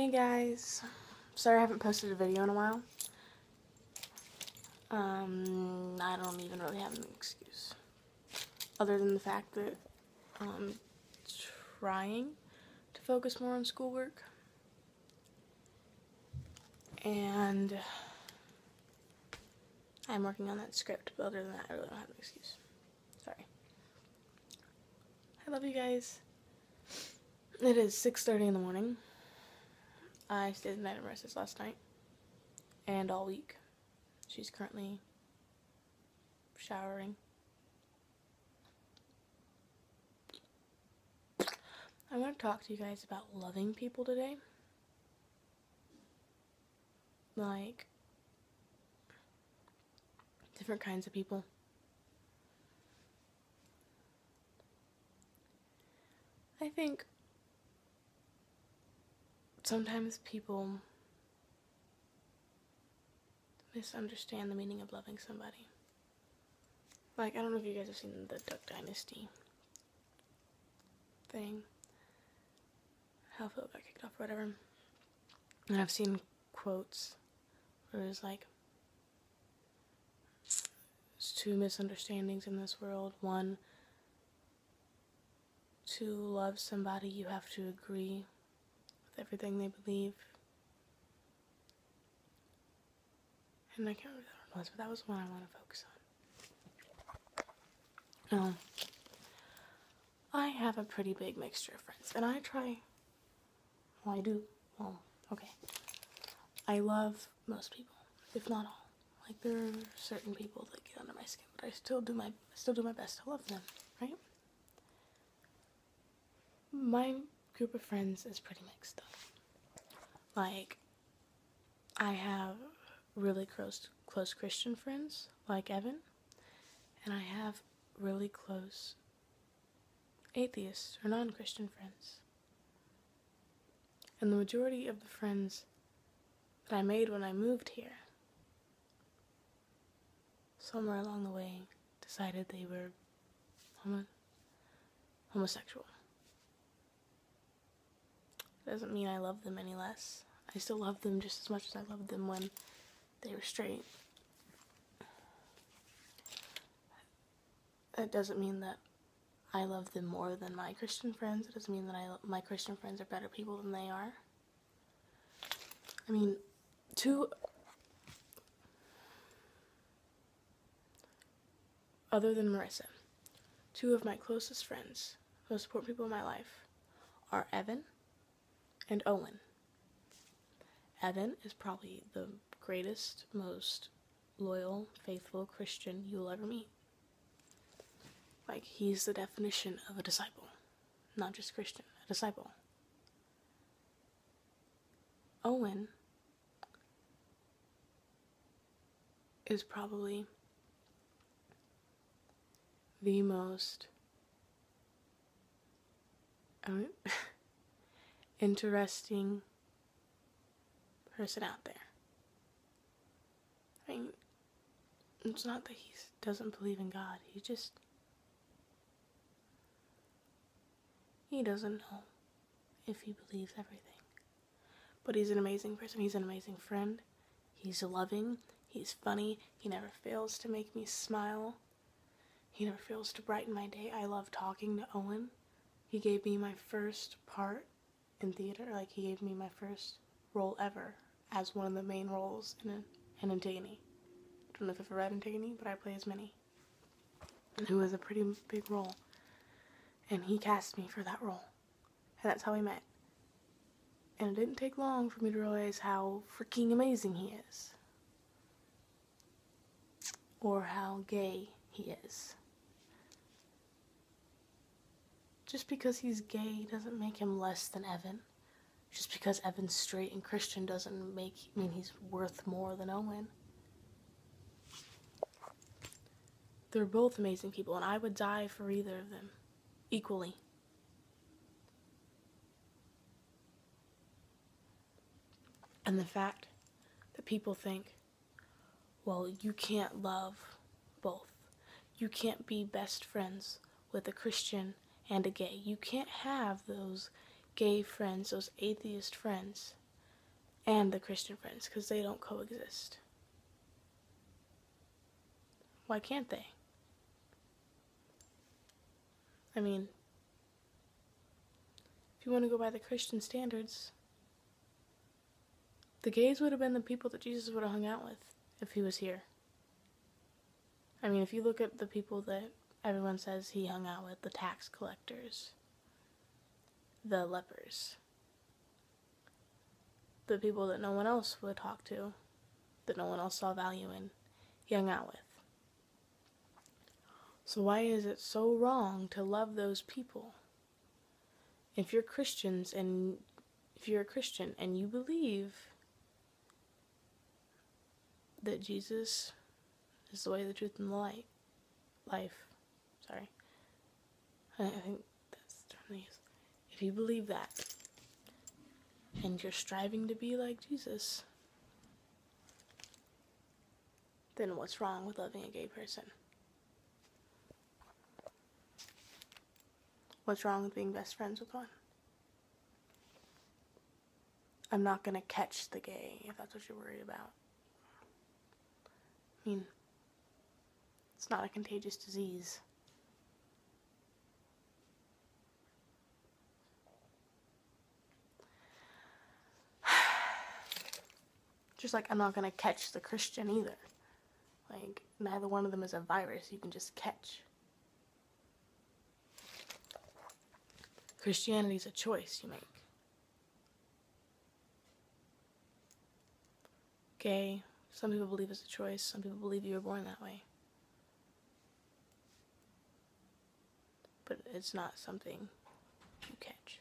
Hey guys, sorry I haven't posted a video in a while. I don't even really have an excuse, other than the fact that I'm trying to focus more on schoolwork, and I'm working on that script, but other than that I really don't have an excuse. Sorry. I love you guys. It is 6:30 in the morning. I stayed the night at Marissa's last night, and all week. She's currently showering. I want to talk to you guys about loving people today. Like, different kinds of people. I think sometimes people misunderstand the meaning of loving somebody. Like, I don't know if you guys have seen the Duck Dynasty thing, how Phil got kicked off or whatever, and I've seen quotes where it's like, there's two misunderstandings in this world. One, to love somebody you have to agree with everything they believe. And I can't remember what that was, but that was one I want to focus on. No. I have a pretty big mixture of friends, and I try, well, I do, well, okay. I love most people, if not all. Like, there are certain people that get under my skin, but I still do my best to love them, right? My group of friends is pretty mixed up. Like, I have really close Christian friends, like Evan, and I have really close atheist or non-Christian friends. And the majority of the friends that I made when I moved here, somewhere along the way, decided they were homosexual. Doesn't mean I love them any less. I still love them just as much as I loved them when they were straight. It doesn't mean that I love them more than my Christian friends. It doesn't mean that my Christian friends are better people than they are. I mean, other than Marissa, two of my closest friends, most important people in my life, are Evan and Owen. Evan is probably the greatest, most loyal, faithful Christian you'll ever meet. Like, he's the definition of a disciple. Not just Christian, a disciple. Owen is probably the most interesting person out there. I mean, it's not that he doesn't believe in God. He doesn't know if he believes everything. But he's an amazing person. He's an amazing friend. He's loving. He's funny. He never fails to make me smile. He never fails to brighten my day. I love talking to Owen. He gave me my first part in theater. Like, he gave me my first role ever as one of the main roles in Antigone. I don't know if you've ever read Antigone, but I play as Minnie, who was a pretty big role. And he cast me for that role. And that's how we met. And it didn't take long for me to realize how freaking amazing he is. Or how gay he is. Just because he's gay doesn't make him less than Evan. Just because Evan's straight and Christian doesn't mean he's worth more than Owen. They're both amazing people, and I would die for either of them. Equally. And the fact that people think, well, you can't love both. You can't be best friends with a Christian and a gay. You can't have those gay friends, those atheist friends, and the Christian friends, because they don't coexist. Why can't they? I mean, if you want to go by the Christian standards, the gays would have been the people that Jesus would have hung out with if he was here. I mean, if you look at the people that everyone says he hung out with, the tax collectors, the lepers, the people that no one else would talk to, that no one else saw value in, he hung out with. So why is it so wrong to love those people? If you're Christians and if you're a Christian and you believe that Jesus is the way, the truth, and the life. Sorry. I think that's the term they use. If you believe that, and you're striving to be like Jesus, then what's wrong with loving a gay person? What's wrong with being best friends with one? I'm not gonna catch the gay, if that's what you're worried about. I mean, it's not a contagious disease. Just like I'm not gonna catch the Christian either. Like, neither one of them is a virus you can just catch. Christianity's a choice you make. Gay, some people believe it's a choice, some people believe you were born that way. But it's not something you catch.